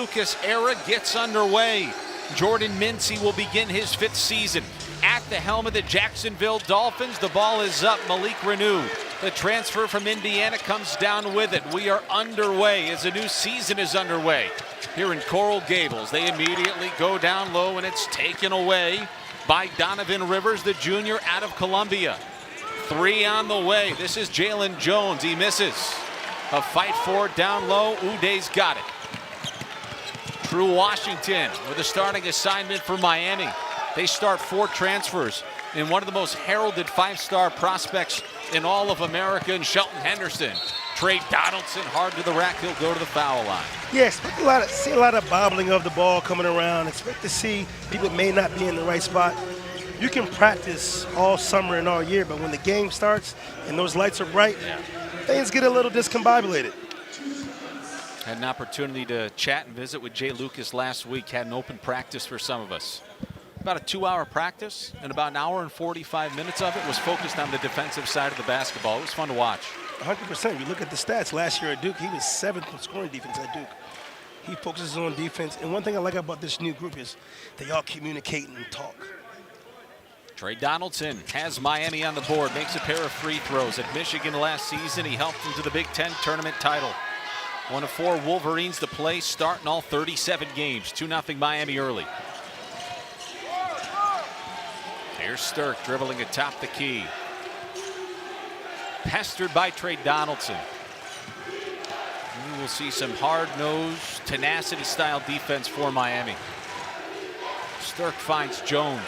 Lucas era gets underway. Jordan Mincy will begin his 5th season at the helm of the Jacksonville Dolphins. The ball is up. Malik Reneau, the transfer from Indiana, comes down with it. We are underway as a new season is underway here in Coral Gables. They immediately go down low, and it's taken away by Donovan Rivers, the junior out of Columbia. 3 on the way. This is Jalen Jones. He misses. A fight for it down low. Uday's got it. Drew Washington with a starting assignment for Miami. They start 4 transfers in one of the most heralded 5-star prospects in all of America, in Shelton Henderson. Trey Donaldson hard to the rack. He'll go to the foul line. Yes, see a lot of bobbling of the ball coming around. Expect to see people may not be in the right spot. You can practice all summer and all year, but when the game starts and those lights are bright, things get a little discombobulated. Had an opportunity to chat and visit with Jay Lucas last week. Had an open practice for some of us. About a 2-hour practice, and about an hour and 45 minutes of it was focused on the defensive side of the basketball. It was fun to watch. 100%. You look at the stats last year at Duke, he was 7th in scoring defense at Duke. He focuses on defense, and one thing I like about this new group is they all communicate and talk. Trey Donaldson has Miami on the board, makes a pair of free throws. At Michigan last season, he helped them to the Big Ten tournament title. One of 4 Wolverines to play, starting all 37 games. 2-0 Miami early. Here's Stirk dribbling atop the key. Pestered by Trey Donaldson. We will see some hard-nosed, tenacity-style defense for Miami. Stirk finds Jones.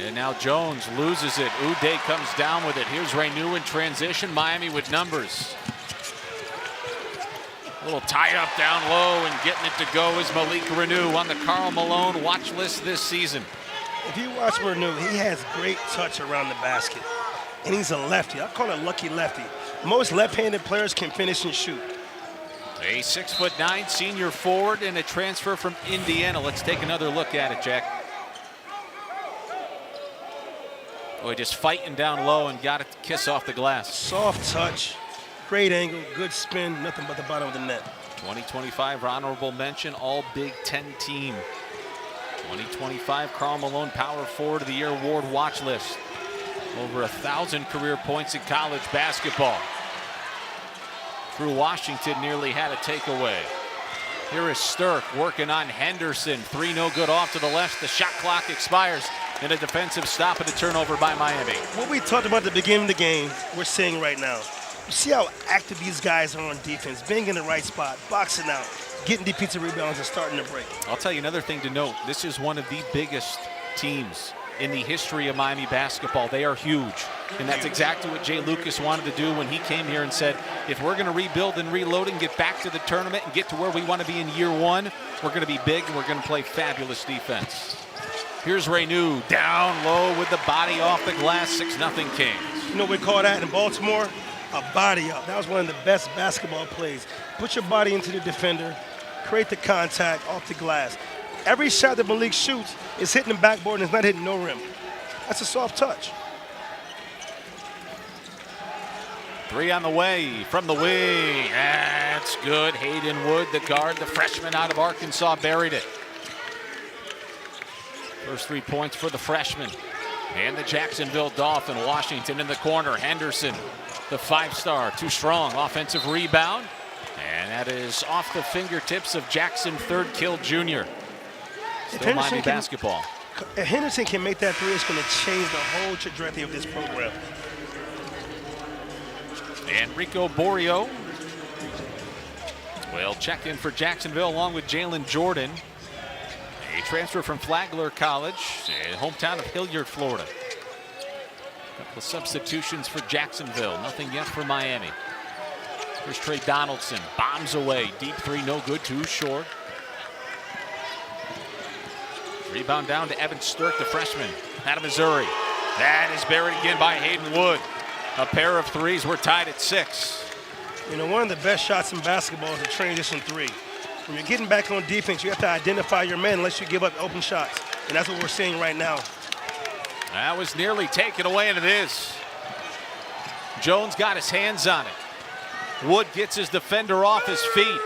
And now Jones loses it. Uday comes down with it. Here's Reneau in transition. Miami with numbers. A little tie-up down low, and getting it to go is Malik Reneau on the Karl Malone watch list this season. If you watch Reneau, he has great touch around the basket. And he's a lefty. I call it lucky lefty. Most left-handed players can finish and shoot. A 6'9" senior forward and a transfer from Indiana. Let's take another look at it, Jack. Boy, just fighting down low and got it to kiss off the glass. Soft touch, great angle, good spin, nothing but the bottom of the net. 2025 honorable mention, all Big Ten team. 2025 Karl Malone Power Forward of the Year award watch list. Over 1,000 career points in college basketball. Drew Washington nearly had a takeaway. Here is Stirk working on Henderson. 3 no good off to the left. The shot clock expires. And a defensive stop and a turnover by Miami. What we talked about at the beginning of the game, we're seeing right now. You see how active these guys are on defense, being in the right spot, boxing out, getting defensive rebounds and starting to break. I'll tell you another thing to note. This is one of the biggest teams in the history of Miami basketball. They are huge. And that's exactly what Jay Lucas wanted to do when he came here and said, if we're going to rebuild and reload and get back to the tournament and get to where we want to be in year 1, we're going to be big and we're going to play fabulous defense. Here's Reneau down low with the body off the glass. 6-0 Kings. You know what we call that in Baltimore? A body up. That was one of the best basketball plays. Put your body into the defender, create the contact off the glass. Every shot that Malik shoots is hitting the backboard and it's not hitting no rim. That's a soft touch. 3 on the way from the wing. That's good. Hayden Wood, the guard, the freshman out of Arkansas, buried it. First 3 points for the freshman. And the Jacksonville Dolphin. Washington in the corner. Henderson, the 5-star, too strong. Offensive rebound. And that is off the fingertips of Jackson Third Kill Jr. Still Miami basketball. If Henderson can make that 3, it's going to change the whole trajectory of this program. And Rico Borio will check in for Jacksonville along with Jalen Jordan. A transfer from Flagler College, hometown of Hilliard, Florida. A couple of substitutions for Jacksonville. Nothing yet for Miami. Here's Trey Donaldson. Bombs away. Deep 3, no good. 2 short. Rebound down to Evan Stirk, the freshman out of Missouri. That is buried again by Hayden Wood. A pair of 3s. We're tied at 6. You know, one of the best shots in basketball is a transition 3. When you're getting back on defense, you have to identify your man unless you give up open shots. And that's what we're seeing right now. That was nearly taken away, and it is. Jones got his hands on it. Wood gets his defender off his feet.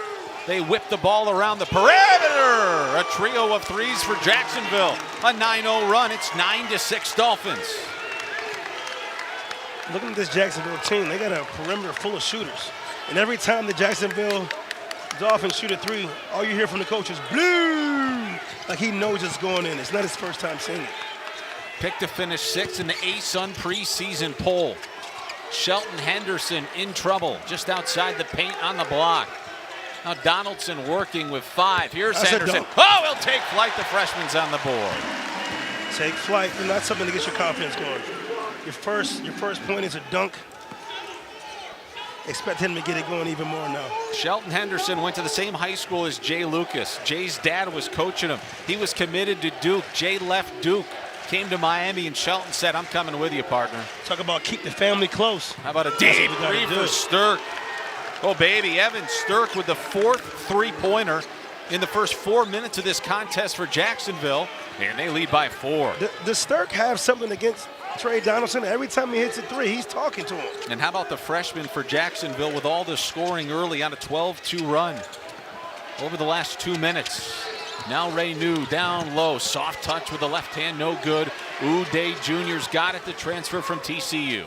They whip the ball around the perimeter. A trio of threes for Jacksonville. A 9-0 run. It's 9-6 Dolphins. Looking at this Jacksonville team, they got a perimeter full of shooters. And every time the Jacksonville Dolphins shoot a three, all you hear from the coach is blue. Like he knows it's going in. It's not his first time seeing it. Picked to finish 6th in the ASUN preseason poll. Shelton Henderson in trouble just outside the paint on the block. Now Donaldson working with 5. Here's That's Henderson. Oh, he'll take flight. The freshman's on the board. Take flight, but not something to get your confidence going. Your first point is a dunk. Expect him to get it going even more now. Shelton Henderson went to the same high school as Jay Lucas. Jay's dad was coaching him. He was committed to Duke. Jay left Duke, came to Miami, and Shelton said, I'm coming with you, partner. Talk about keep the family close. How about a deep three for Stirk? Oh, baby, Evan Stirk with the 4th three-pointer in the first 4 minutes of this contest for Jacksonville, and they lead by 4. Does Stirk have something against Trey Donaldson? Every time he hits a three, he's talking to him. And how about the freshman for Jacksonville with all the scoring early on a 12-2 run over the last 2 minutes? Now Reneau down low, soft touch with the left hand, no good. Uday Jr.'s got it, the transfer from TCU.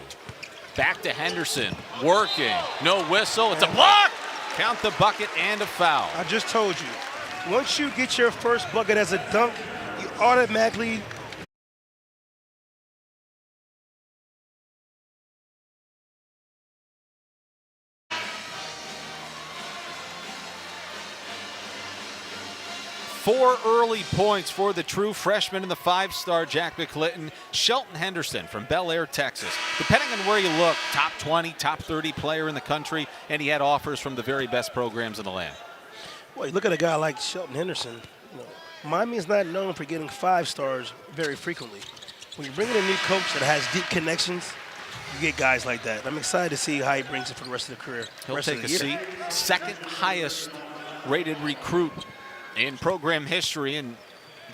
Back to Henderson, working, no whistle, it's a block! Count the bucket and a foul. I just told you, once you get your first bucket as a dunk, you automatically Four early points for the true freshman and the 5-star Jack McClinton. Shelton Henderson from Bel Air, Texas. Depending on where you look, top 20, top 30 player in the country, and he had offers from the very best programs in the land. Well, you look at a guy like Shelton Henderson. Miami is not known for getting 5-stars very frequently. When you bring in a new coach that has deep connections, you get guys like that. I'm excited to see how he brings it for the rest of the career. He'll take a seat. Second highest rated recruit in program history, and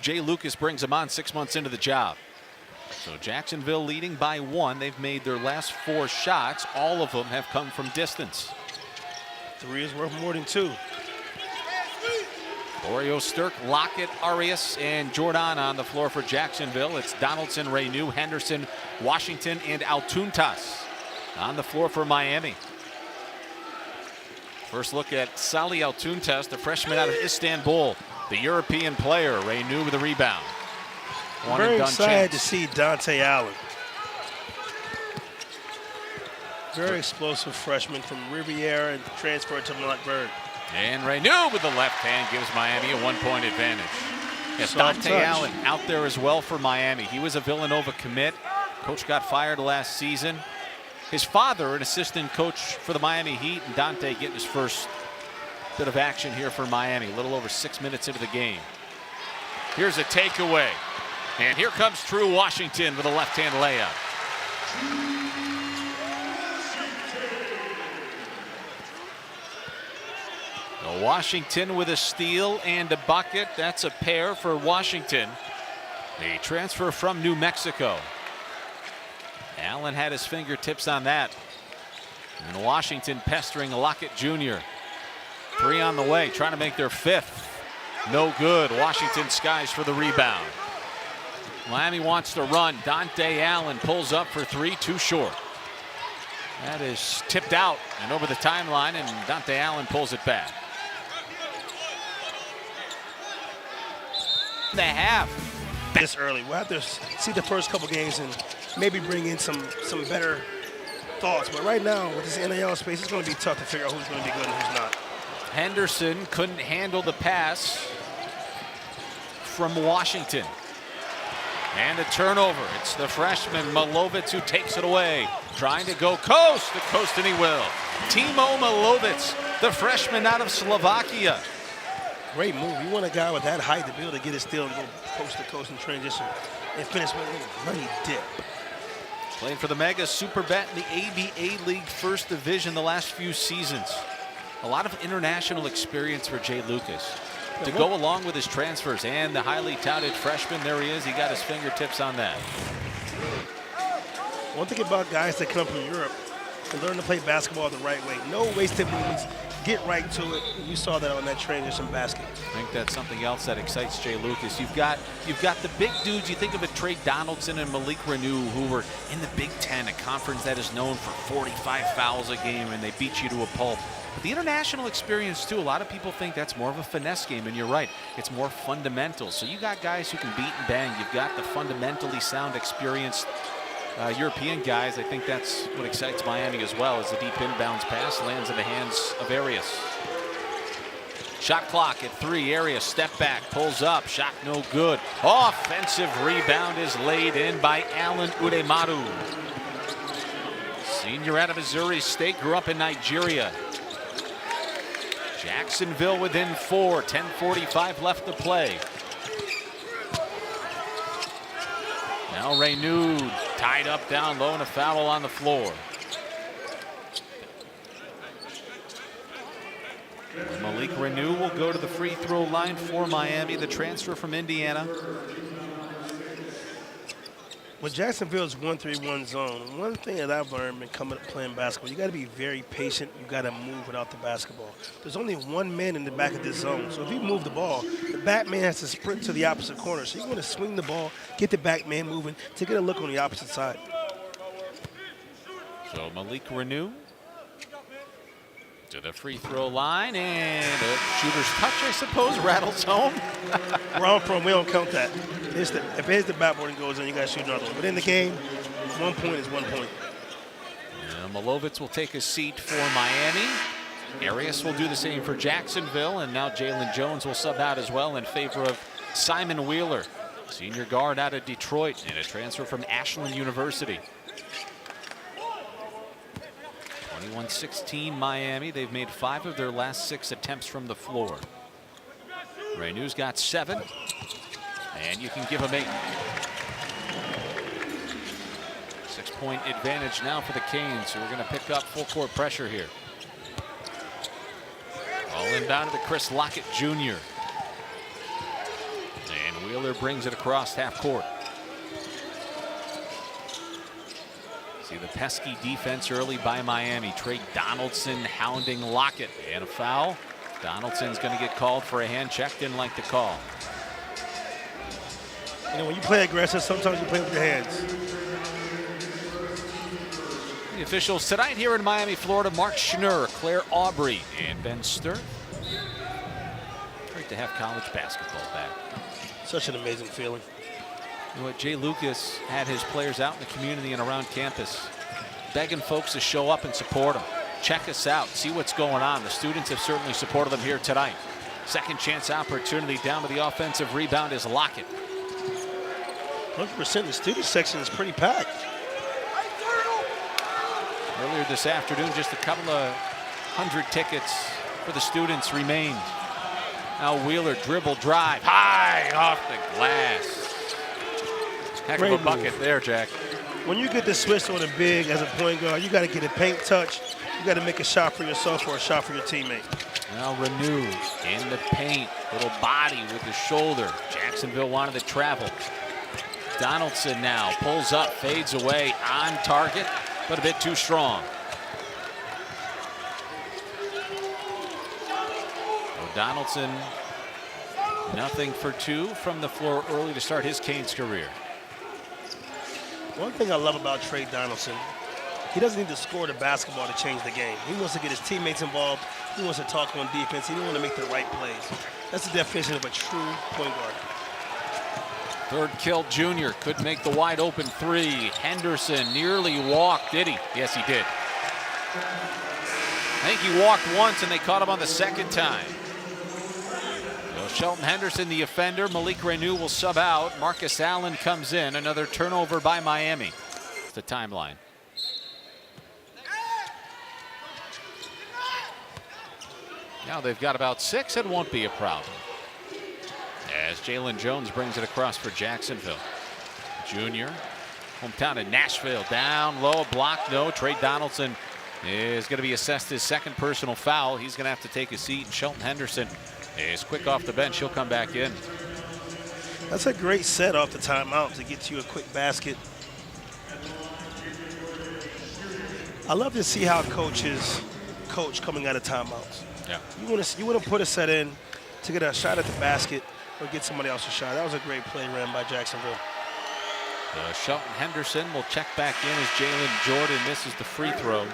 Jay Lucas brings him on 6 months into the job. So Jacksonville leading by 1. They've made their last 4 shots. All of them have come from distance. 3 is worth more than 2. Oreo, Stirk, Lockett, Arias, and Jordan on the floor for Jacksonville. It's Donaldson, Reneau, Henderson, Washington, and Altuntas on the floor for Miami. First look at Salih Altuntas, the freshman out of Istanbul, the European player. Reneau with a rebound. Very excited to see Dante Allen. Very explosive freshman from Riviera and transferred to Blackbird. And Reneau with the left hand gives Miami a 1-point advantage. Yes, Dante Allen out there as well for Miami. He was a Villanova commit. Coach got fired last season. His father, an assistant coach for the Miami Heat, and Dante getting his first bit of action here for Miami. A little over 6 minutes into the game. Here's a takeaway. And here comes True Washington with a left-hand layup. Washington with a steal and a bucket. That's a pair for Washington. The transfer from New Mexico. Allen had his fingertips on that. And Washington pestering Lockett Jr. 3 on the way, trying to make their 5th. No good. Washington skies for the rebound. Miami wants to run. Dante Allen pulls up for 3, too short. That is tipped out and over the timeline, and Dante Allen pulls it back. The half. This early. We'll have to see the first couple games and maybe bring in some better thoughts. But right now, with this NAL space, it's going to be tough to figure out who's going to be good and who's not. Henderson couldn't handle the pass from Washington. And a turnover. It's the freshman Milovic who takes it away. Trying to go coast to coast, and he will. Timo Milovic, the freshman out of Slovakia. Great move. You want a guy with that height to be able to get his steal and go coast to coast in transition and finish with a little money dip. Playing for the Mega Superbat in the ABA League First Division the last few seasons. A lot of international experience for Jay Lucas to go along with his transfers, and the highly touted freshman, there he is. He got his fingertips on that. One thing about guys that come from Europe, and learn to play basketball the right way. No wasted movements. Get right to it. You saw that on that transition basket. I think that's something else that excites Jay Lucas. You've got the big dudes. You think of it, Trey Donaldson and Malik Reneau, who were in the Big Ten, a conference that is known for 45 fouls a game, and they beat you to a pulp. But the international experience, too, a lot of people think that's more of a finesse game, and you're right. It's more fundamental. So you got guys who can beat and bang. You've got the fundamentally sound, experienced European guys. I think that's what excites Miami as well, as the deep inbounds pass lands in the hands of Arias. Shot clock at 3. Arias step back, pulls up, shot no good. Offensive rebound is laid in by Alan Udemaru. Senior out of Missouri State, grew up in Nigeria. Jacksonville within 4, 10:45 left to play. Now Reneau tied up down low and a foul on the floor. Malik Reneau will go to the free throw line for Miami, the transfer from Indiana. With Jacksonville's 1-3-1 zone, one thing that I've learned when coming up playing basketball, you got to be very patient. You got to move without the basketball. There's only one man in the back of this zone, so if you move the ball, the back man has to sprint to the opposite corner. So you want to swing the ball, get the back man moving to get a look on the opposite side. So Malik Reneau to the free throw line, and a shooter's touch, I suppose, rattles home. Where I'm from, we don't count that. If it hits the backboard and goes in, you got to shoot another one. But in the game, 1 point is 1 point. Milovitz will take a seat for Miami. Arias will do the same for Jacksonville, and now Jalen Jones will sub out as well in favor of Simon Wheeler, senior guard out of Detroit, and a transfer from Ashland University. 21-16 Miami. They've made 5 of their last 6 attempts from the floor. Reneau's got 7, and you can give him 8. 6-point advantage now for the Canes, who are going to pick up full court pressure here. All inbound to the Chris Lockett Jr. And Wheeler brings it across half court. See the pesky defense early by Miami. Trey Donaldson hounding Lockett, and a foul. Donaldson's going to get called for a hand check. Didn't like the call. You know, when you play aggressive, sometimes you play with your hands. The officials tonight here in Miami, Florida: Mark Schnurr, Claire Aubrey, and Ben Sturr. Great to have college basketball back. Such an amazing feeling. You know what, Jay Lucas had his players out in the community and around campus begging folks to show up and support them. Check us out, see what's going on. The students have certainly supported them here tonight. Second chance opportunity down to the offensive rebound is Lockett. 100%. The student section is pretty packed. Earlier this afternoon, just a couple of 100 tickets for the students remained. Now Wheeler dribble drive, high off the glass. Heck of a bucket there, Jack. When you get the switch on a big as a point guard, you got to get a paint touch. You got to make a shot for yourself or a shot for your teammate. Now Reneau in the paint, little body with the shoulder. Jacksonville wanted to travel. Donaldson now pulls up, fades away, on target, but a bit too strong. Donaldson, nothing for 2 from the floor early to start his Canes career. One thing I love about Trey Donaldson, he doesn't need to score the basketball to change the game. He wants to get his teammates involved. He wants to talk on defense. He wants to make the right plays. That's the definition of a true point guard. Third kill junior could make the wide open 3. Henderson nearly walked, did he? Yes, he did. I think he walked once and they caught him on the second time. Shelton Henderson, the offender. Malik Reneau will sub out. Marcus Allen comes in. Another turnover by Miami. It's the timeline. Now they've got about 6. It won't be a problem. As Jalen Jones brings it across for Jacksonville. Junior, hometown in Nashville. Down low, block, no. Trey Donaldson is going to be assessed his second personal foul. He's going to have to take a seat. And Shelton Henderson is quick off the bench. He'll come back in. That's a great set off the timeout to get you a quick basket. I love to see how coaches coach coming out of timeouts. Yeah. You want to put a set in to get a shot at the basket or get somebody else a shot. That was a great play ran by Jacksonville. Shelton Henderson will check back in as Jalen Jordan misses the free throw.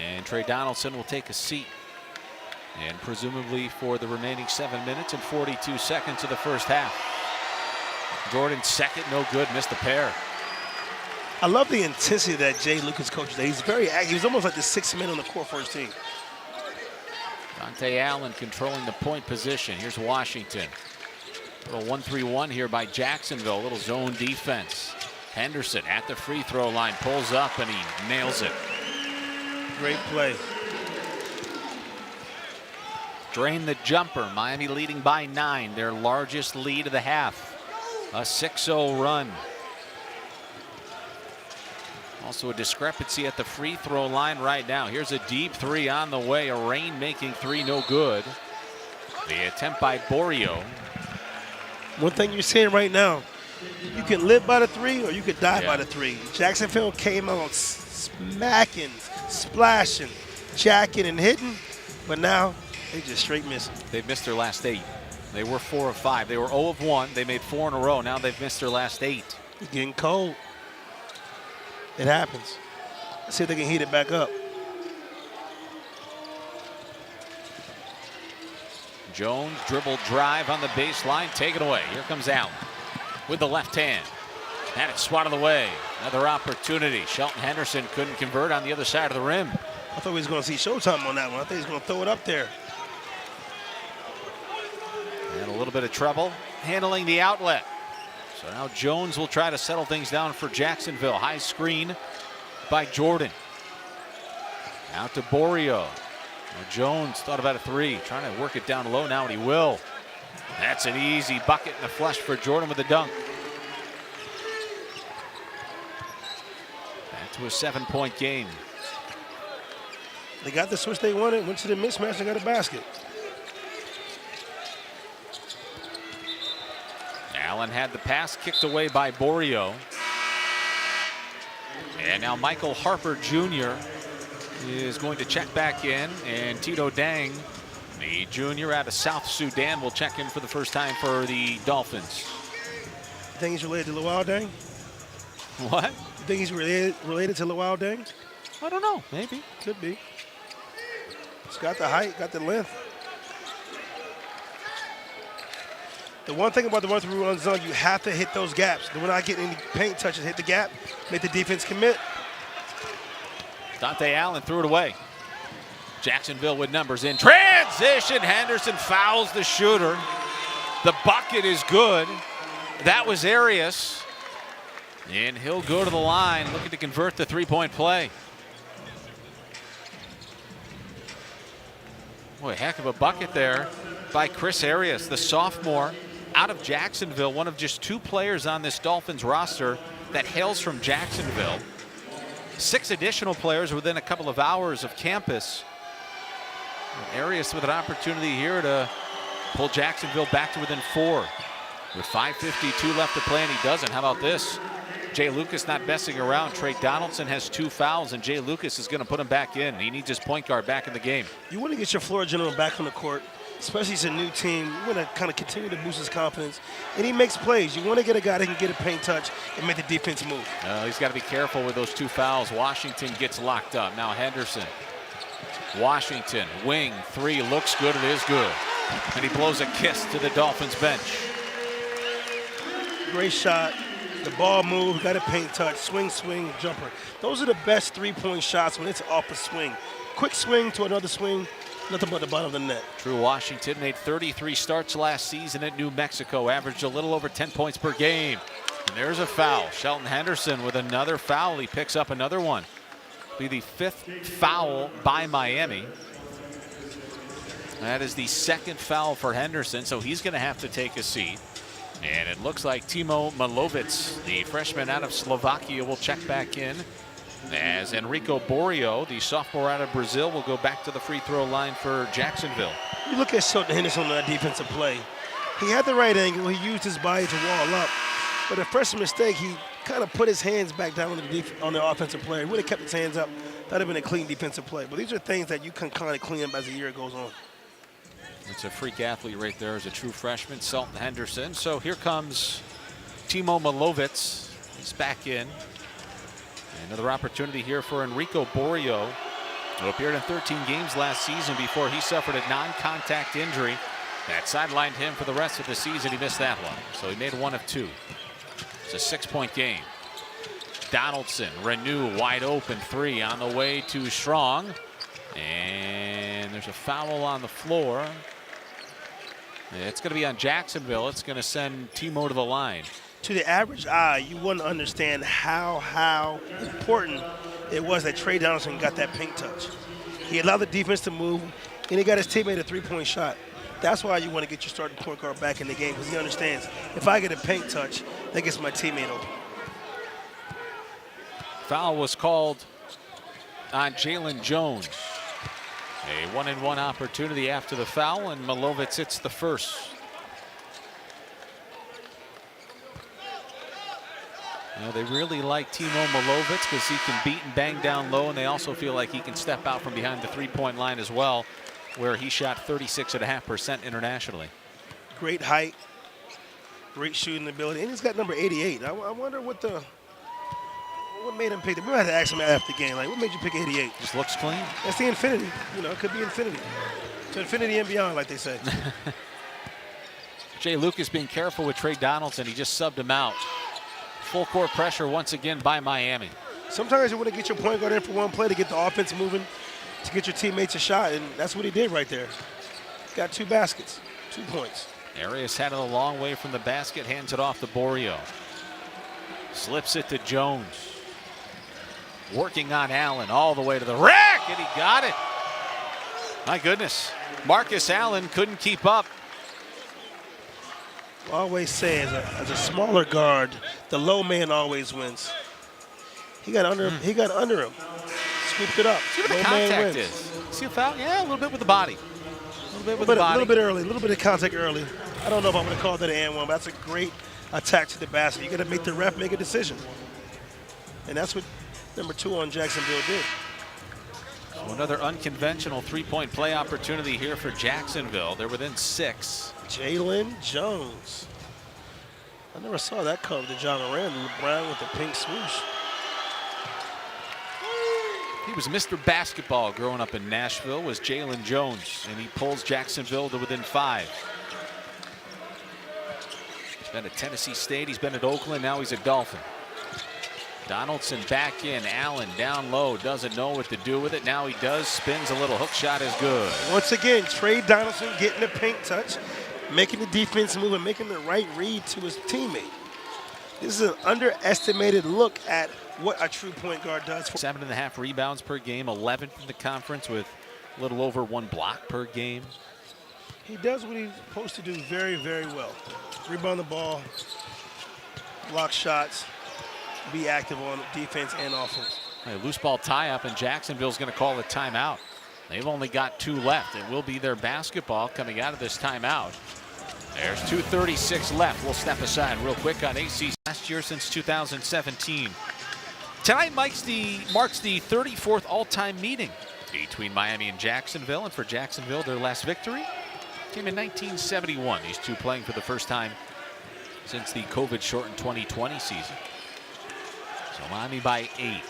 And Trey Donaldson will take a seat. And presumably for the remaining 7 minutes and 42 seconds of the first half. Jordan's second, no good, missed the pair. I love the intensity that Jay Lucas coaches. He's very active. He's almost like the sixth man on the court for his team. Dante Allen controlling the point position. Here's Washington. A little 1-3-1 here by Jacksonville. A little zone defense. Henderson at the free throw line pulls up and he nails it. Great play. Drain the jumper. Miami leading by 9. Their largest lead of the half. A 6-0 run. Also a discrepancy at the free throw line right now. Here's a deep three on the way. A rain-making three, no good. The attempt by Borio. One thing you're seeing right now, you can live by the three or you could die by the three. Jacksonville came out smacking, splashing, jacking, and hitting, but now they just straight missing. They've missed their last 8. They were 4 of 5. They were 0 of 1. They made 4 in a row. Now they've missed their last 8. It's getting cold. It happens. Let's see if they can heat it back up. Jones dribble drive on the baseline. Take it away. Here comes Allen with the left hand. Had it swatted away. Another opportunity. Shelton Henderson couldn't convert on the other side of the rim. I thought we was going to see Showtime on that one. I thought he was going to throw it up there. And a little bit of trouble handling the outlet. So now Jones will try to settle things down for Jacksonville. High screen by Jordan. Out to Borio. Well, Jones thought about a three, trying to work it down low now, and he will. That's an easy bucket and a flush for Jordan with a dunk. Back to a 7-point game. They got the switch they wanted, went to the mismatch, and got a basket. Allen had the pass kicked away by Borio. And now Michael Harper Jr. is going to check back in, and Tito Dang, the junior out of South Sudan, will check in for the first time for the Dolphins. You think he's related to Luau Dang? What? You think he's related to Luau Dang? I don't know. Maybe. Could be. He's got the height, got the length. The one thing about the 1-3-1 zone, you have to hit those gaps. We're not getting any paint touches. Hit the gap, make the defense commit. Dante Allen threw it away. Jacksonville with numbers in transition. Henderson fouls the shooter. The bucket is good. That was Arias. And he'll go to the line looking to convert the three-point play. Boy, heck of a bucket there by Chris Arias, the sophomore out of Jacksonville, one of just 2 players on this Dolphins roster that hails from Jacksonville. 6 additional players within a couple of hours of campus. And Arias with an opportunity here to pull Jacksonville back to within 4. With 5:52 left to play, and he doesn't. How about this? Jay Lucas not messing around. Trey Donaldson has 2 fouls, and Jay Lucas is going to put him back in. He needs his point guard back in the game. You want to get your floor general back on the court, especially as a new team. You want to kind of continue to boost his confidence, and he makes plays. You want to get a guy that can get a paint touch and make the defense move. He's got to be careful with those 2 fouls. Washington gets locked up. Now Henderson. Washington, wing, 3, looks good, it is good. And he blows a kiss to the Dolphins bench. Great shot. The ball move, got a paint touch, swing, swing, jumper. Those are the best 3-point shots when it's off a swing. Quick swing to another swing, nothing but the bottom of the net. True Washington made 33 starts last season at New Mexico, averaged a little over 10 points per game. And there's a foul. Shelton Henderson with another foul. He picks up another one. Be the 5th foul by Miami. That is the 2nd foul for Henderson, so he's going to have to take a seat. And it looks like Timo Milovic, the freshman out of Slovakia, will check back in, as Enrico Borio, the sophomore out of Brazil, will go back to the free throw line for Jacksonville. You look at Shelton Henderson on that defensive play. He had the right angle. He used his body to wall up. But the first mistake, he kind of put his hands back down on the offensive player. He would have kept his hands up. That would have been a clean defensive play. But these are things that you can kind of clean up as the year goes on. It's a freak athlete right there as a true freshman, Sultan Henderson. So here comes Timo Milovits. He's back in. Another opportunity here for Enrico Borio, who appeared in 13 games last season before he suffered a non-contact injury that sidelined him for the rest of the season. He missed that one, so he made 1 of 2. It's a 6-point game. Donaldson, Reneau, wide open 3 on the way to Strong. And there's a foul on the floor. It's going to be on Jacksonville. It's going to send Timo to the line. To the average eye, you wouldn't understand how important it was that Trey Donaldson got that pink touch. He allowed the defense to move, and he got his teammate a 3-point shot. That's why you want to get your starting point guard back in the game, because he understands if I get a paint touch, that gets my teammate open. Foul was called on Jalen Jones. A 1-and-1 opportunity after the foul, and Milovits hits the first. You know, they really like Timo Milovits because he can beat and bang down low, and they also feel like he can step out from behind the 3-point line as well, where he shot 36.5% internationally. Great height, great shooting ability, and he's got number 88. I wonder what made him pick it. We might have to ask him after the game, like, what made you pick 88? Just looks clean. That's the infinity. You know, it could be infinity. To infinity and beyond, like they say. Jay Lucas being careful with Trey Donaldson. He just subbed him out. Full court pressure once again by Miami. Sometimes you want to get your point guard in for one play to get the offense moving, to get your teammates a shot, and that's what he did right there. Got 2 baskets, 2 points. Arias had it a long way from the basket, hands it off to Borio. Slips it to Jones. Working on Allen all the way to the rack, and he got it. My goodness. Marcus Allen couldn't keep up. I always say, as a smaller guard, the low man always wins. He got under him. He got under him. Scooped it up. See what the contact is. See a foul? Yeah, a little bit with the body. A little bit with the body. A little bit early. A little bit of contact early. I don't know if I'm going to call that an and one, but that's a great attack to the basket. You got to make the ref make a decision, and that's what number 2 on Jacksonville did. So another unconventional 3-point play opportunity here for Jacksonville. They're within 6. Jalen Jones. I never saw that cover to John Moran. Brown with the pink swoosh. He was Mr. Basketball growing up in Nashville, was Jalen Jones, and he pulls Jacksonville to within 5. He's been at Tennessee State, he's been at Oakland, now he's a Dolphin. Donaldson back in, Allen down low, doesn't know what to do with it. Now he does, spins a little, hook shot is good. Once again, Trey Donaldson getting the paint touch, making the defense move, and making the right read to his teammate. This is an underestimated look at what a true point guard does. 7.5 rebounds per game, 11th in the conference with a little over 1 block per game. He does what he's supposed to do very, very well. Rebound the ball, block shots, be active on defense and offense. A loose ball tie-up, and Jacksonville's going to call a timeout. They've only got 2 left. It will be their basketball coming out of this timeout. There's 2:36 left. We'll step aside real quick on AC. Last year since 2017. Tonight marks the 34th all-time meeting between Miami and Jacksonville. And for Jacksonville, their last victory came in 1971. These two playing for the first time since the COVID-shortened 2020 season. So Miami by 8.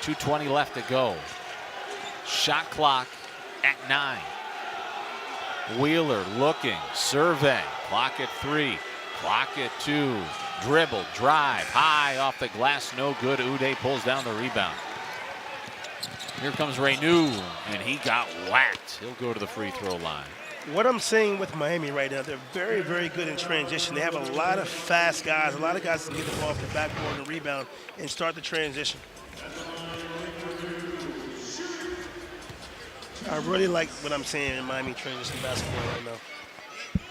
2:20 left to go. Shot clock at 9. Wheeler looking, survey, clock at 3, clock at 2, dribble, drive, high off the glass, no good. Uday pulls down the rebound. Here comes Reneau, and he got whacked. He'll go to the free throw line. What I'm saying with Miami right now, they're very, very good in transition. They have a lot of fast guys. A lot of guys can get the ball off the backboard and rebound and start the transition. I really like what I'm seeing in Miami transition basketball right now.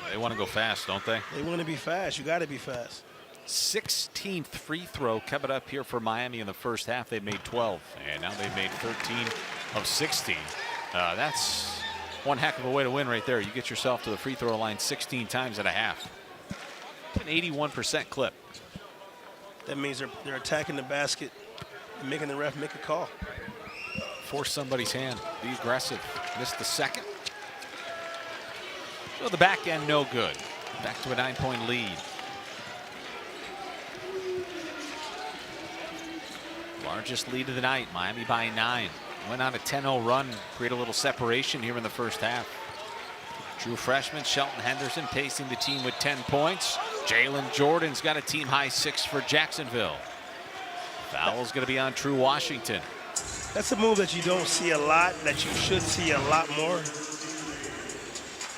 They want to go fast, don't they? They want to be fast. You got to be fast. 16th free throw coming up here for Miami in the first half. They made 12, and now they've made 13 of 16. That's one heck of a way to win right there. You get yourself to the free throw line 16 times at a half. An 81% clip. That means they're attacking the basket and making the ref make a call. Force somebody's hand. Be aggressive. Missed the second. So the back end, no good. Back to a 9-point lead. Largest lead of the night. Miami by 9. Went on a 10-0 run. Create a little separation here in the first half. True freshman Shelton Henderson pacing the team with 10 points. Jalen Jordan's got a team high 6 for Jacksonville. Foul's going to be on True Washington. That's a move that you don't see a lot, that you should see a lot more.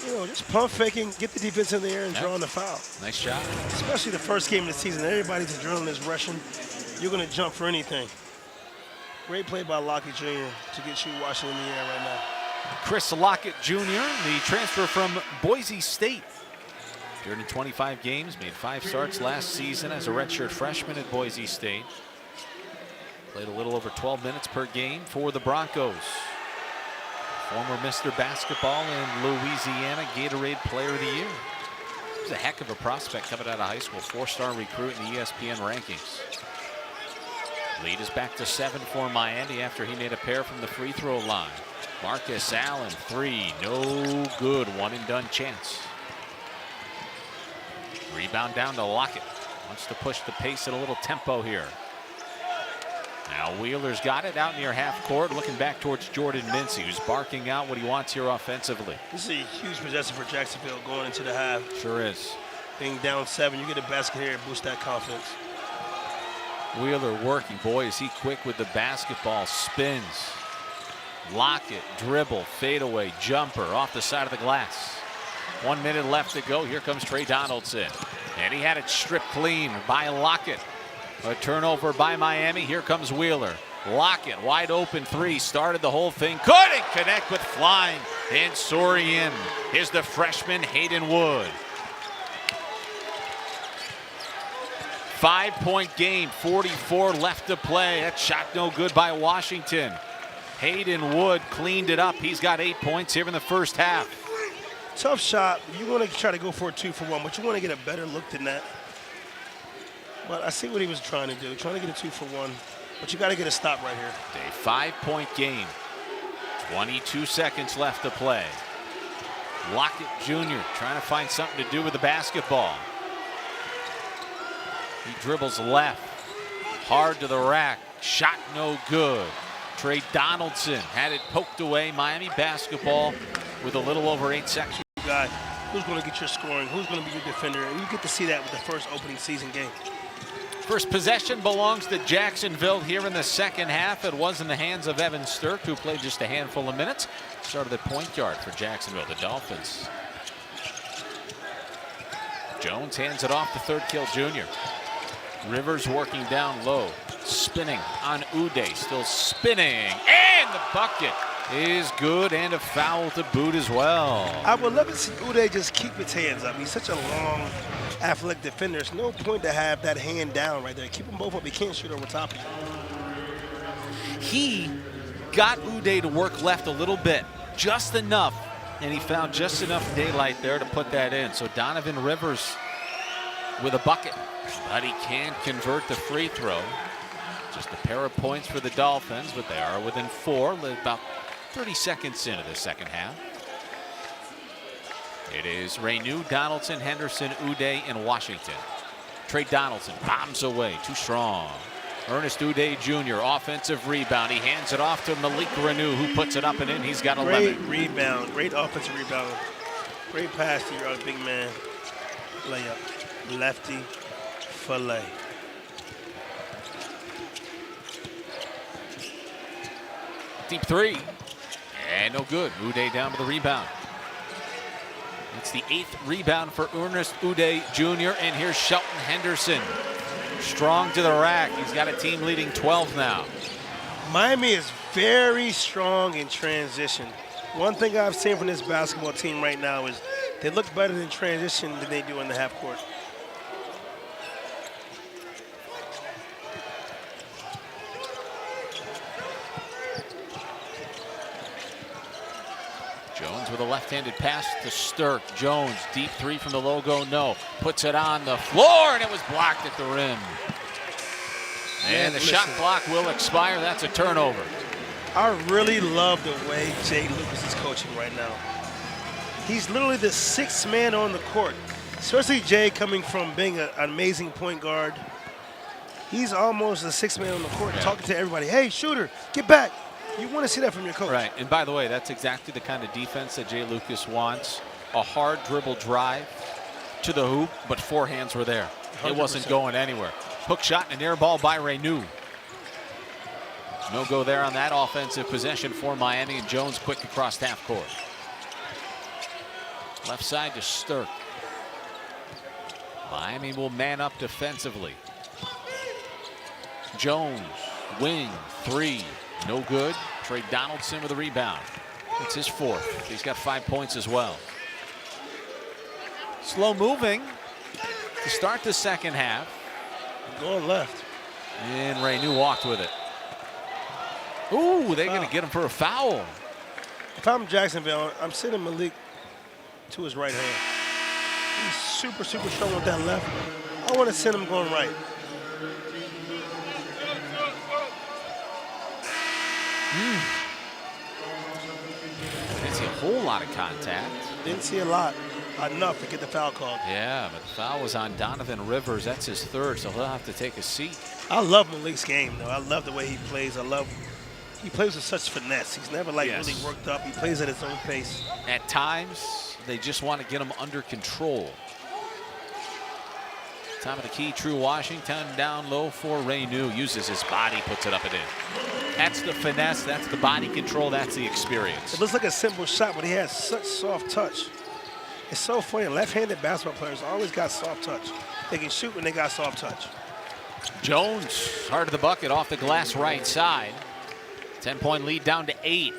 You know, just pump faking, get the defense in the air and drawing the foul. Nice shot. Especially the first game of the season. Everybody's adrenaline is rushing. You're going to jump for anything. Great play by Lockett Jr. to get True Washington in the air right now. Chris Lockett Jr., the transfer from Boise State. Appeared in 25 games, made 5 starts last season as a redshirt freshman at Boise State. Played a little over 12 minutes per game for the Broncos. Former Mr. Basketball and Louisiana Gatorade Player of the Year. He's a heck of a prospect coming out of high school, 4-star recruit in the ESPN rankings. Lead is back to 7 for Miami after he made a pair from the free throw line. Marcus Allen, 3, no good, one and done chance. Rebound down to Lockett. Wants to push the pace at a little tempo here. Now Wheeler's got it out near half court, looking back towards Jordan Mincy, who's barking out what he wants here offensively. This is a huge possession for Jacksonville going into the half. Sure is. Being down 7, you get a basket here and boost that confidence. Wheeler working. Boy, is he quick with the basketball. Spins. Lockett, dribble, fadeaway, jumper off the side of the glass. 1 minute left to go. Here comes Trey Donaldson. And he had it stripped clean by Lockett. A turnover by Miami. Here comes Wheeler. Lockett, wide open 3. Started the whole thing. Couldn't connect with flying. And soaring in is the freshman Hayden Wood. 5-point game, 44 left to play. That shot no good by Washington. Hayden Wood cleaned it up. He's got 8 points here in the first half. Tough shot. You want to try to go for a 2-for-1, but you want to get a better look than that. But I see what he was trying to do. Trying to get a 2-for-1, but you got to get a stop right here. A 5-point game. 22 seconds left to play. Lockett Jr. trying to find something to do with the basketball. He dribbles left, hard to the rack, shot no good. Trey Donaldson had it poked away. Miami basketball with a little over 8 seconds. Guy, who's going to get your scoring? Who's going to be your defender? And you get to see that with the first opening season game. First possession belongs to Jacksonville here in the second half. It was in the hands of Evan Stirk, who played just a handful of minutes. Started at point guard for Jacksonville, the Dolphins. Jones hands it off to Third Kill Jr. Rivers working down low, spinning on Uday, still spinning, and the bucket is good, and a foul to boot as well. I would love to see Uday just keep his hands up. He's such a long, athletic defender. There's no point to have that hand down right there. Keep them both up. He can't shoot over top of you. He got Uday to work left a little bit, just enough, and he found just enough daylight there to put that in. So Donovan Rivers with a bucket. But he can't convert the free throw. Just a pair of points for the Dolphins, but they are within 4, about 30 seconds into the second half. It is Reneau, Donaldson, Henderson, Uday, and Washington. Trey Donaldson bombs away, too strong. Ernest Uday Jr., offensive rebound. He hands it off to Malik Reneau, who puts it up and in. He's got 11. Great rebound, great offensive rebound. Great pass to your big man. Layup, lefty. Filet. Deep 3. And no good. Uday down to the rebound. It's the 8th rebound for Ernest Uday Jr. And here's Shelton Henderson. Strong to the rack. He's got a team leading 12 now. Miami is very strong in transition. One thing I've seen from this basketball team right now is they look better in transition than they do in the half court. Jones with a left-handed pass to Stirk. Jones, deep three from the logo, no. Puts it on the floor, and it was blocked at the rim. And the shot clock will expire. That's a turnover. I really love the way Jay Lucas is coaching right now. He's literally the sixth man on the court, especially Jay coming from being an amazing point guard. He's almost the sixth man on the court, talking to everybody. Hey, shooter, get back. You want to see that from your coach. Right, and by the way, that's exactly the kind of defense that Jay Lucas wants. A hard dribble drive to the hoop, but forehands were there. 100%. It wasn't going anywhere. Hook shot and an air ball by Reneau. No go there on that offensive possession for Miami, and Jones quick across half court. Left side to Stirk. Miami will man up defensively. Jones, wing, three. No good. Trey Donaldson with a rebound. It's his fourth. He's got 5 points as well. Slow moving to start the second half. Going left. And Reneau walked with it. Ooh, they're going to get him for a foul. If I'm Jacksonville, I'm sending Malik to his right hand. He's super, super strong with that left. I want to send him going right. Didn't see a whole lot of contact. Didn't see a lot. Enough to get the foul called. Yeah, but the foul was on Donovan Rivers. That's his third, so he'll have to take a seat. I love Malik's game, though. I love the way he plays. He plays with such finesse. He's never really worked up. He plays at his own pace. At times, they just want to get him under control. Top of the key, True Washington down low for Reneau. Uses his body, puts it up and in. That's the finesse, that's the body control, that's the experience. It looks like a simple shot, but he has such soft touch. It's so funny. Left-handed basketball players always got soft touch. They can shoot when they got soft touch. Jones, hard to the bucket off the glass right side. 10-point lead down to 8.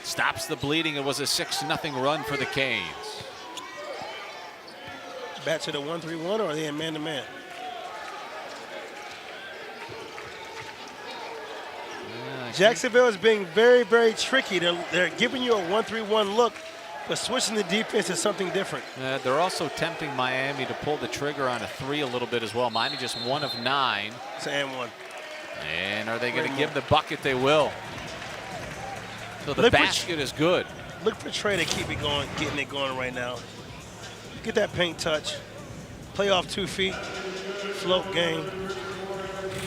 Stops the bleeding. It was a 6-0 run for the Canes. Back to the 1-3-1, or are they in man-to-man? Jacksonville is being very, very tricky. They're giving you a 1-3-1 look, but switching the defense is something different. They're also tempting Miami to pull the trigger on a 3 a little bit as well. Miami just 1 of 9. It's an and 1. And are they going to give the bucket? They will. So the basket is good. Look for Trey to keep it going, getting it going right now. Get that paint touch. Play off 2 feet. Float game.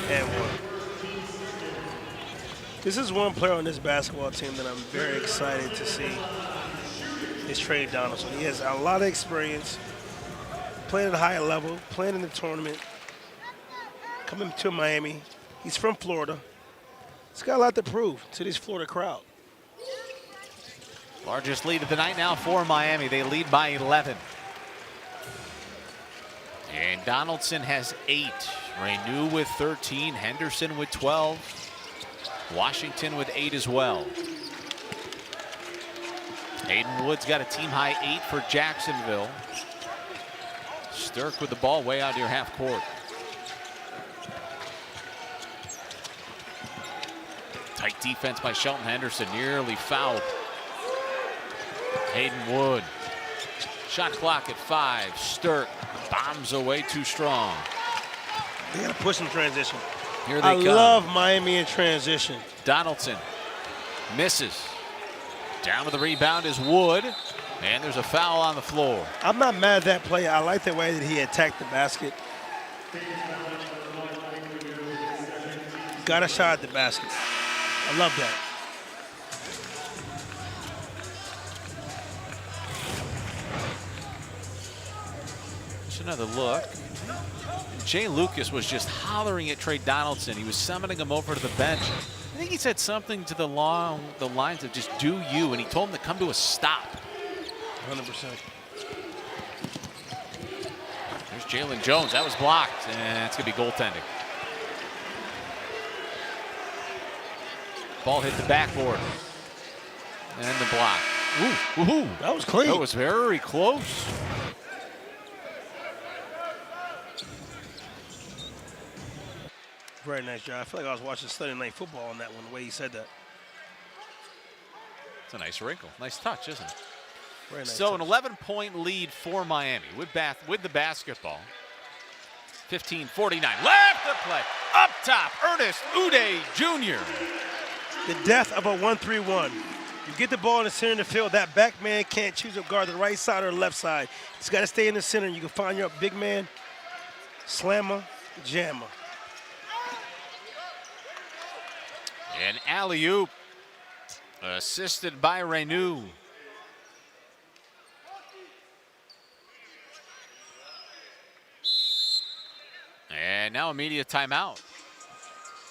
And 1. This is one player on this basketball team that I'm very excited to see. Is Trey Donaldson. He has a lot of experience, playing at a high level, playing in the tournament, coming to Miami. He's from Florida. He's got a lot to prove to this Florida crowd. Largest lead of the night now for Miami. They lead by 11. And Donaldson has 8. Reneau with 13. Henderson with 12. Washington with 8 as well. Hayden Wood's got a team-high 8 for Jacksonville. Stirk with the ball way out near half court. Tight defense by Shelton Henderson, nearly fouled. Hayden Wood. Shot clock at 5. Stirk bombs away too strong. They got to push in transition. Here they come. I love Miami in transition. Donaldson misses. Down with the rebound is Wood, and there's a foul on the floor. I'm not mad at that play. I like the way that he attacked the basket. Got a shot at the basket. I love that. Just another look. Jay Lucas was just hollering at Trey Donaldson. He was summoning him over to the bench. I think he said something to the lines of just do you, and he told him to come to a stop. 100%. There's Jalen Jones. That was blocked, and it's going to be goaltending. Ball hit the backboard. And the block. Ooh. That was clean. That was very close. Very nice job. I feel like I was watching Sunday Night Football on that one, the way he said that. It's a nice wrinkle. Nice touch, isn't it? Very nice So touch. an 11-point lead for Miami with the basketball. 15:49 left to play. Up top, Ernest Uday Jr. The death of a 1-3-1. You get the ball in the center of the field, that back man can't choose to guard the right side or the left side. He's got to stay in the center. You can find your big man, slammer, jammer. An alley-oop assisted by Reneau. And now immediate timeout.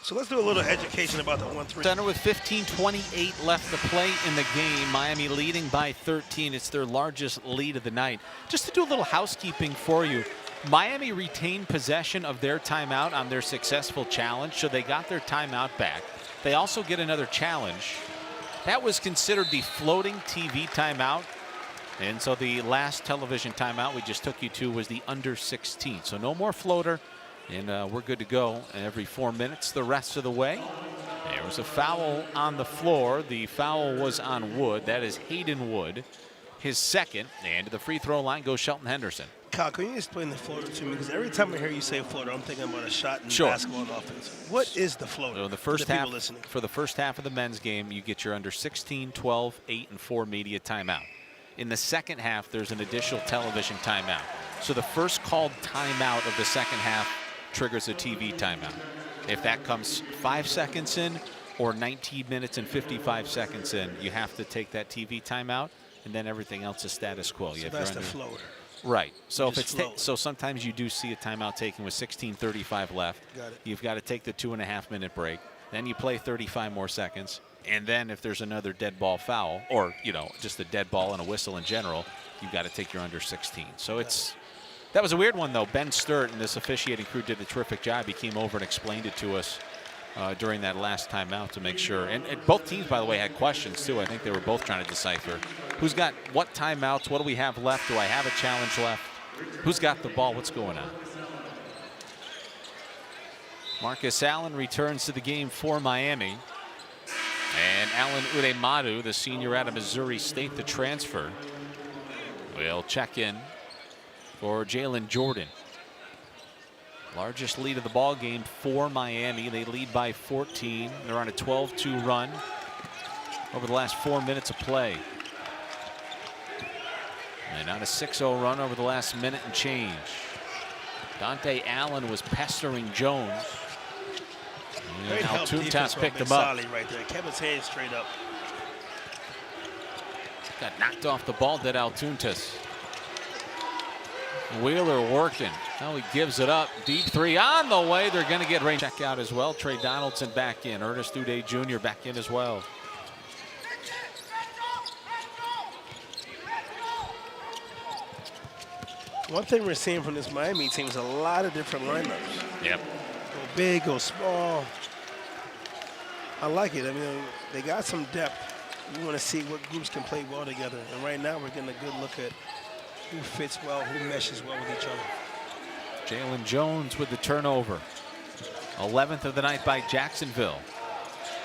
So let's do a little education about the 1-3. Center with 15:28 left to play in the game. Miami leading by 13. It's their largest lead of the night. Just to do a little housekeeping for you, Miami retained possession of their timeout on their successful challenge, so they got their timeout back. They also get another challenge. That was considered the floating TV timeout. And so the last television timeout we just took you to was the under 16. So no more floater. And we're good to go every 4 minutes the rest of the way. There was a foul on the floor. The foul was on Wood. That is Hayden Wood, his second. And to the free throw line goes Shelton Henderson. Kyle, can you explain the floater to me? Because every time I hear you say floater, I'm thinking about a shot in Sure. basketball and offense. What is the floater? So the first for the half, people listening? for the first half of the men's game, you get your under 16, 12, 8, and 4 media timeout. In the second half, there's an additional television timeout. So the first called timeout of the second half triggers a TV timeout. If that comes 5 seconds in or 19 minutes and 55 seconds in, you have to take that TV timeout, and then everything else is status quo. So that's the floater. Right. So if Just it's float. so sometimes you do see a timeout taken with 16:35 left. Got it. You've got to take the 2.5-minute break. Then you play 35 more seconds. And then if there's another dead ball foul, or just a dead ball and a whistle in general, you've got to take your under 16. So that was a weird one, though. Ben Sturt and this officiating crew did a terrific job. He came over and explained it to us during that last timeout to make sure. And both teams, by the way, had questions, too. I think they were both trying to decipher who's got what timeouts, what do we have left, do I have a challenge left, who's got the ball, what's going on. Marcus Allen returns to the game for Miami. And Alan Udemadu, the senior out of Missouri State, the transfer, will check in for Jalen Jordan. Largest lead of the ball game for Miami. They lead by 14. They're on a 12-2 run over the last 4 minutes of play. And on a 6-0 run over the last minute and change. Dante Allen was pestering Jones. Great help defense Altuntas from picked him Bensali up. right there. Kept his hands straight up. Got knocked off the ball, did Altuntas. Wheeler working. Now he gives it up. Deep three on the way. They're going to get rain check out as well. Trey Donaldson back in. Ernest Uday Jr. back in as well. One thing we're seeing from this Miami team is a lot of different lineups. Yep. Go big, go small. I like it. I mean, they got some depth. We want to see what groups can play well together. And right now, we're getting a good look at who fits well, who meshes well with each other. Jalen Jones with the turnover. 11th of the night by Jacksonville.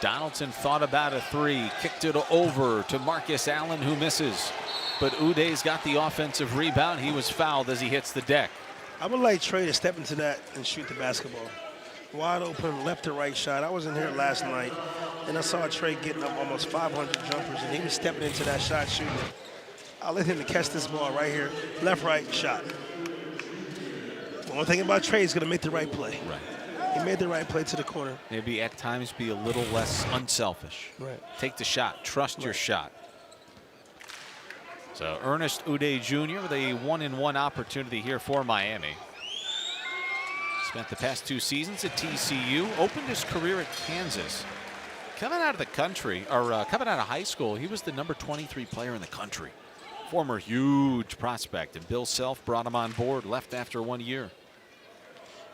Donaldson thought about a three, kicked it over to Marcus Allen, who misses. But Uday's got the offensive rebound. He was fouled as he hits the deck. I would like Trey to step into that and shoot the basketball. Wide open, left to right shot. I was in here last night, and I saw Trey getting up almost 500 jumpers, and he was stepping into that shot shooting. I'll let him to catch this ball right here. Left, right, shot. One thing about Trey, he's going to make the right play. Right. He made the right play to the corner. Maybe at times be a little less unselfish. Right. Take the shot. Trust your shot. So Ernest Uday Jr. with a 1-and-1 opportunity here for Miami. Spent the past 2 seasons at TCU. Opened his career at Kansas. Coming out of the country, or coming out of high school, he was the number 23 player in the country. Former huge prospect, and Bill Self brought him on board. Left after 1 year.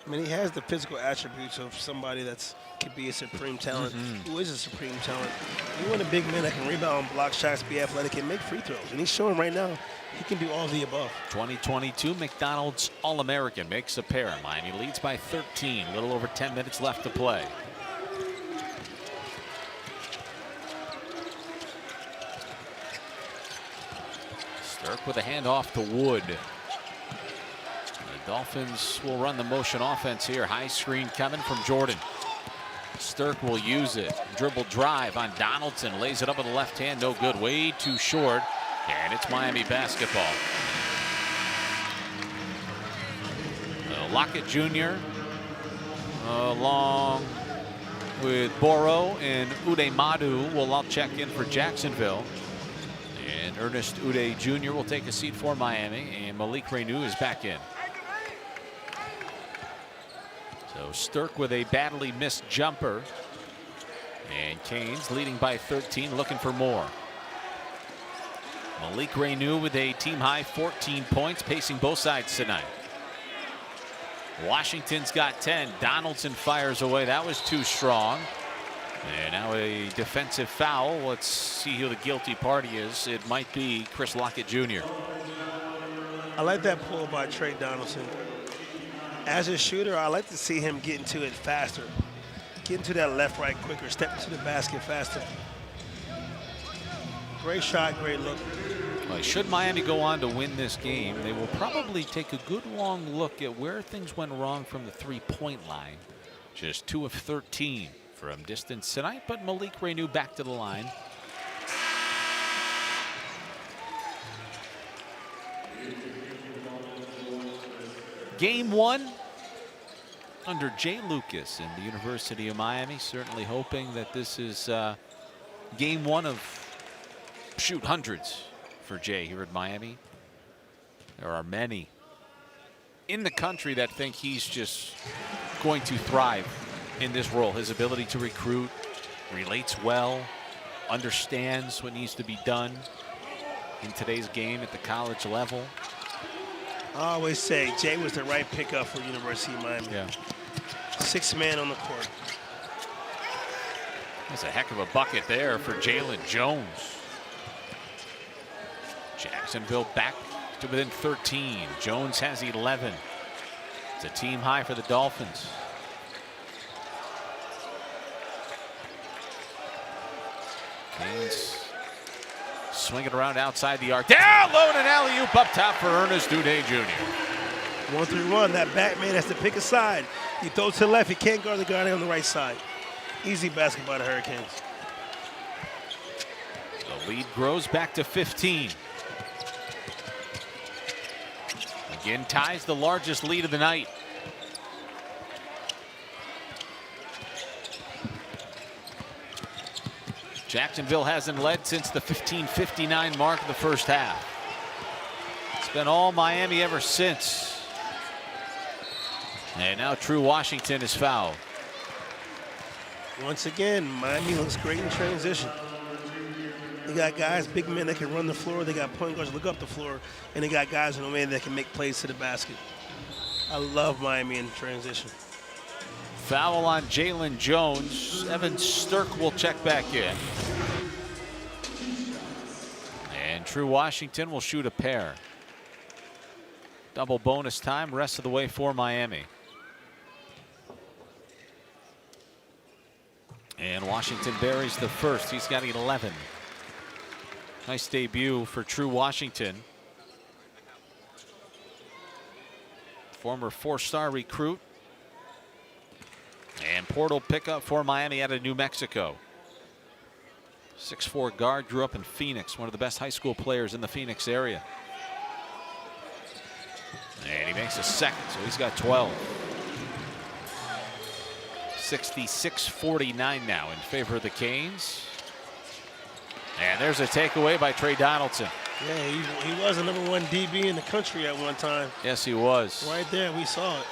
I mean, he has the physical attributes of somebody that could be a supreme talent, who is a supreme talent. You want a big man that can rebound, block shots, be athletic, and make free throws. And he's showing right now he can do all of the above. 2022 McDonald's All-American makes a pair. Miami leads by 13. A little over 10 minutes left to play. Stirk with a handoff to Wood. The Dolphins will run the motion offense here. High screen coming from Jordan. Stirk will use it. Dribble drive on Donaldson. Lays it up with the left hand. No good. Way too short. And it's Miami basketball. Lockett Jr. along with Boro and Ude Madu will all check in for Jacksonville. And Ernest Ude Jr. will take a seat for Miami. And Malik Reneau is back in. So Stirk with a badly missed jumper. And Canes leading by 13, looking for more. Malik Reneau with a team high 14 points, pacing both sides tonight. Washington's got 10. Donaldson fires away. That was too strong. And now a defensive foul. Let's see who the guilty party is. It might be Chris Lockett Jr. I like that pull by Trey Donaldson. As a shooter, I like to see him get into it faster. Get into that left, right quicker. Step into the basket faster. Great shot, great look. Well, should Miami go on to win this game, they will probably take a good long look at where things went wrong from the three-point line. Just 2 of 13 from distance tonight, but Malik Reneau back to the line. Game 1 under Jay Lucas and the University of Miami, certainly hoping that this is game 1 of hundreds for Jay here at Miami. There are many in the country that think he's just going to thrive in this role. His ability to recruit, relates well, understands what needs to be done in today's game at the college level. I always say Jay was the right pickup for University of Miami. Yeah. 6th man on the court. That's a heck of a bucket there for Jalen Jones. Jacksonville back to within 13. Jones has 11. It's a team high for the Dolphins. Canes swing it around outside the arc. Down low and an alley-oop up top for Ernest Ude Jr. 1-3-1. That back man has to pick a side. He throws to the left. He can't guard the guy on the right side. Easy basketball by the Hurricanes. The lead grows back to 15. Again, ties the largest lead of the night. Jacksonville hasn't led since the 15:59 mark of the first half. It's been all Miami ever since. And now True Washington is fouled. Once again, Miami looks great in transition. They got guys, big men that can run the floor. They got point guards look up the floor. And they got guys in the way that can make plays to the basket. I love Miami in transition. Foul on Jalen Jones. Evan Stirk will check back in. And True Washington will shoot a pair. Double bonus time, rest of the way for Miami. And Washington buries the first. He's got 11. Nice debut for True Washington. Former 4-star recruit. And portal pickup for Miami out of New Mexico. 6'4" guard, grew up in Phoenix, one of the best high school players in the Phoenix area. And he makes a second, so he's got 12. 66-49 now in favor of the Canes. And there's a takeaway by Trey Donaldson. Yeah, he was the #1 DB in the country at one time. Yes, he was. Right there, we saw it.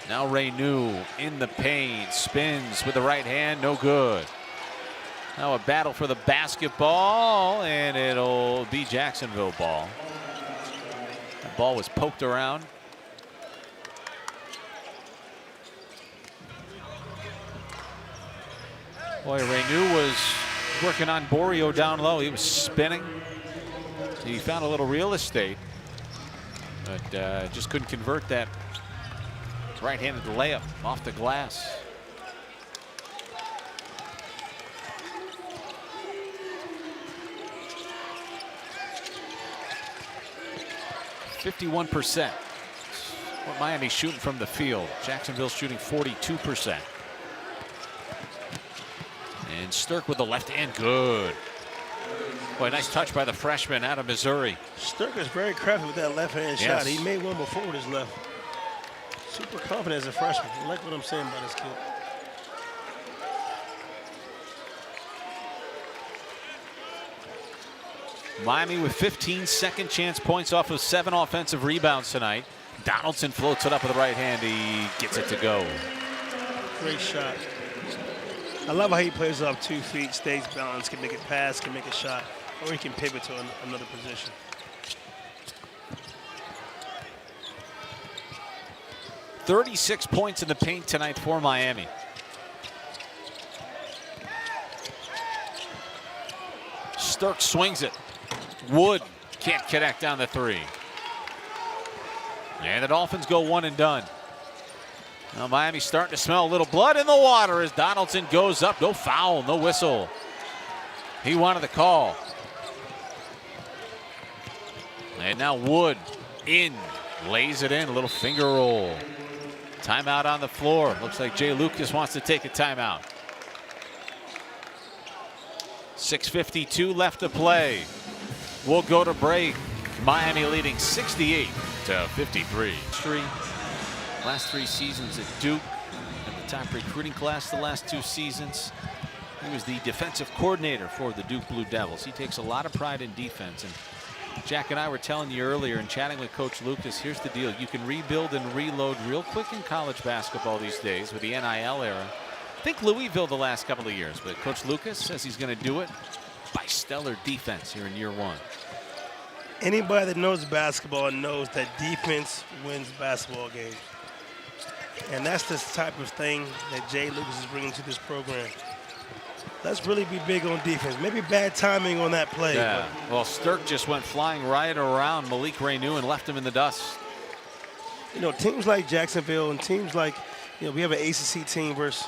Now Reneau in the paint, spins with the right hand, no good. Now a battle for the basketball, and it'll be Jacksonville ball. The ball was poked around. Boy, Reneau was working on Borio down low. He was spinning. He found a little real estate, but just couldn't convert that right-handed layup off the glass. 51%. What Miami's shooting from the field. Jacksonville's shooting 42%. And Stirk with the left hand, good. Boy, nice touch by the freshman out of Missouri. Stirk is very crafty with that left-hand shot. He made one before with his left. Super confident as a freshman. I like what I'm saying about this kid. Miami with 15 second chance points off of 7 offensive rebounds tonight. Donaldson floats it up with the right hand. He gets it to go. Great shot. I love how he plays off 2 feet, stays balanced, can make it pass, can make a shot, or he can pivot to another position. "36 points in the paint tonight for Miami. Stirk swings it. Wood can't connect down the 3. And the Dolphins go one and done. Now Miami's starting to smell a little blood in the water as Donaldson goes up. No foul, no whistle. He wanted the call. And now Wood in, lays it in, a little finger roll. Timeout on the floor. Looks like Jay Lucas wants to take a timeout. 6:52 left to play. We'll go to break. Miami leading 68-53. Last 3 seasons at Duke, and the top recruiting class the last 2 seasons. He was the defensive coordinator for the Duke Blue Devils. He takes a lot of pride in defense. And Jack and I were telling you earlier in chatting with Coach Lucas, here's the deal. You can rebuild and reload real quick in college basketball these days with the NIL era. I think Louisville the last couple of years, but Coach Lucas says he's going to do it by stellar defense here in year 1. Anybody that knows basketball knows that defense wins basketball games. And that's the type of thing that Jay Lucas is bringing to this program. Let's really be big on defense. Maybe bad timing on that play. Yeah. Well, Stirk just went flying right around Malik Reneau and left him in the dust. You know, teams like Jacksonville and teams like, you know, we have an ACC team versus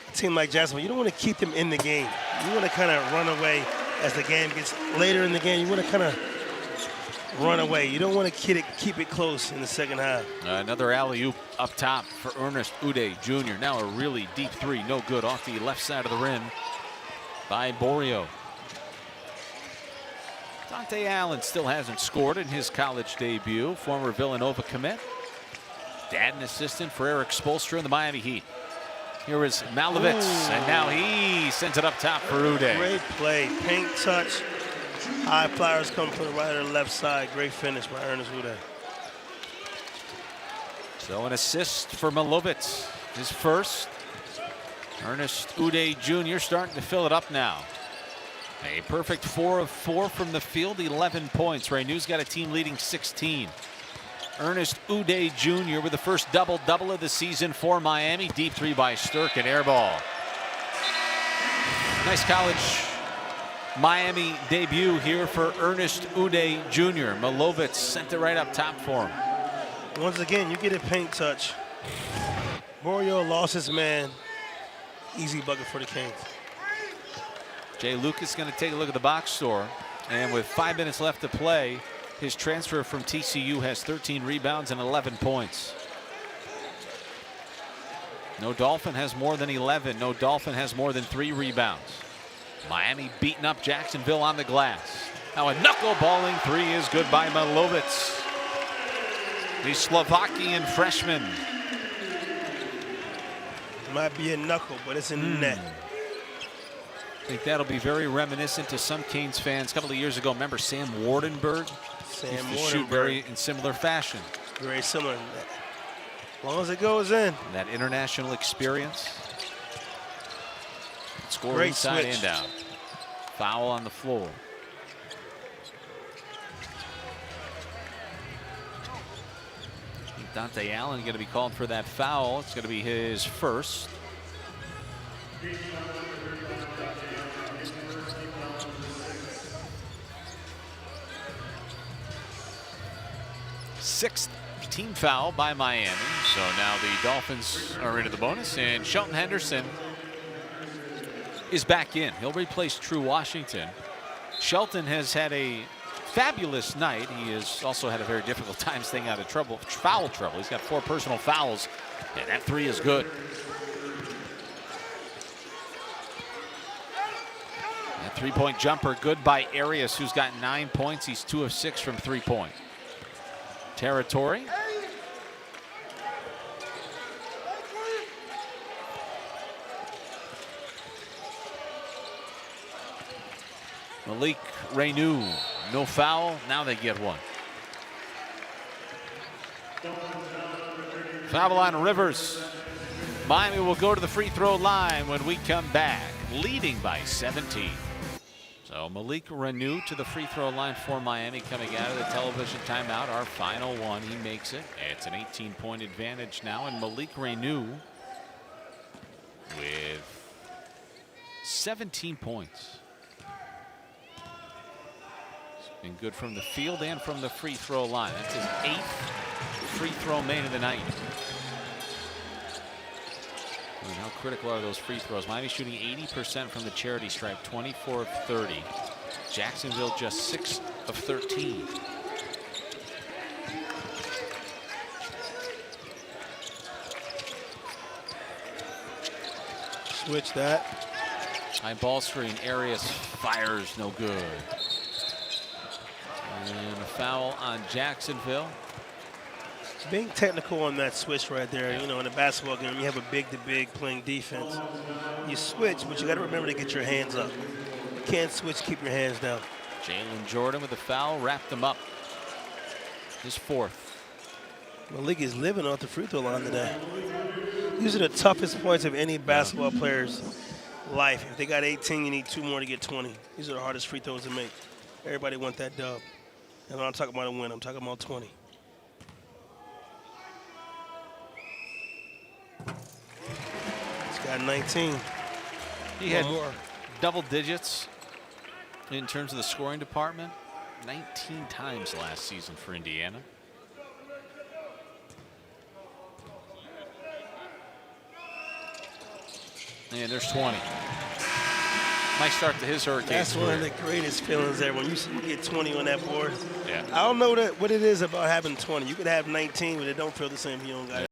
a team like Jacksonville. You don't want to keep them in the game. You want to kind of run away as the game gets later in the game. You want to kind of run away. You don't want to keep it close in the second half. Another alley-oop up top for Ernest Uday Jr. Now a really deep 3, no good, off the left side of the rim by Borio. Dante Allen still hasn't scored in his college debut. Former Villanova commit. Dad and assistant for Eric Spoelstra in the Miami Heat. Here is Malovitz, and now he sends it up top for Uday. Great play, paint touch. High flyers come from the right or left side. Great finish by Ernest Uday. So an assist for Malovitz, his first. Ernest Uday Jr. starting to fill it up now. A perfect 4 of 4 from the field, 11 points. Reneau's got a team leading 16. Ernest Uday Jr. with the first double-double of the season for Miami. Deep 3 by Stirk and air ball. Nice college Miami debut here for Ernest Uday Jr. Malovitz sent it right up top for him. Once again, you get a paint touch. Borio lost his man. Easy bucket for the Kings. Jay Lucas is going to take a look at the box score. And with 5 minutes left to play, his transfer from TCU has 13 rebounds and 11 points. No Dolphin has more than 11. No Dolphin has more than 3 rebounds. Miami beating up Jacksonville on the glass. Now a knuckleballing 3 is good by Malovitz. The Slovakian freshman. Might be a knuckle, but it's in the net. I think that'll be very reminiscent to some Canes fans. A couple of years ago, remember Sam Wardenberg? Sam Wardenberg. Shoot very in similar fashion. Very similar. As long as it goes in. That international experience. Score Great inside switch. and out. Foul on the floor. Dante Allen going to be called for that foul. It's going to be his first. Sixth team foul by Miami. So now the Dolphins are into the bonus, and Shelton Henderson is back in. He'll replace True Washington. Shelton has had a fabulous night. He has also had a very difficult time staying out of foul trouble. He's got 4 personal fouls, and that 3 is good. That 3-point jumper good by Arias, who's got 9 points. He's 2 of 6 from 3-point territory. Malik Reneau, no foul. Now they get one. Foul on Rivers. Miami will go to the free throw line when we come back, leading by 17. So Malik Reneau to the free throw line for Miami coming out of the television timeout. Our final one, he makes it. It's an 18-point advantage now, and Malik Reneau with 17 points. Been good from the field and from the free throw line. That's his 8th free throw made of the night. I mean, how critical are those free throws? Miami shooting 80% from the charity stripe, 24 of 30. Jacksonville just 6 of 13. Switch that. High ball screen. Arias fires, no good. And a foul on Jacksonville. Being technical on that switch right there, you know, in a basketball game, you have a big-to-big playing defense. You switch, but you got to remember to get your hands up. You can't switch, keep your hands down. Jalen Jordan with a foul, wrapped him up. His 4th. Malik is living off the free throw line today. These are the toughest points of any basketball player's life. If they got 18, you need 2 more to get 20. These are the hardest free throws to make. Everybody want that dub. And I'm not talking about a win, I'm talking about 20. He's got 19. He had double digits in terms of the scoring department 19 times last season for Indiana. And there's 20. Nice start to his Hurricanes. That's one of the greatest feelings there when you get 20 on that board. Yeah. I don't know what it is about having 20. You could have 19, but it don't feel the same if you don't got it.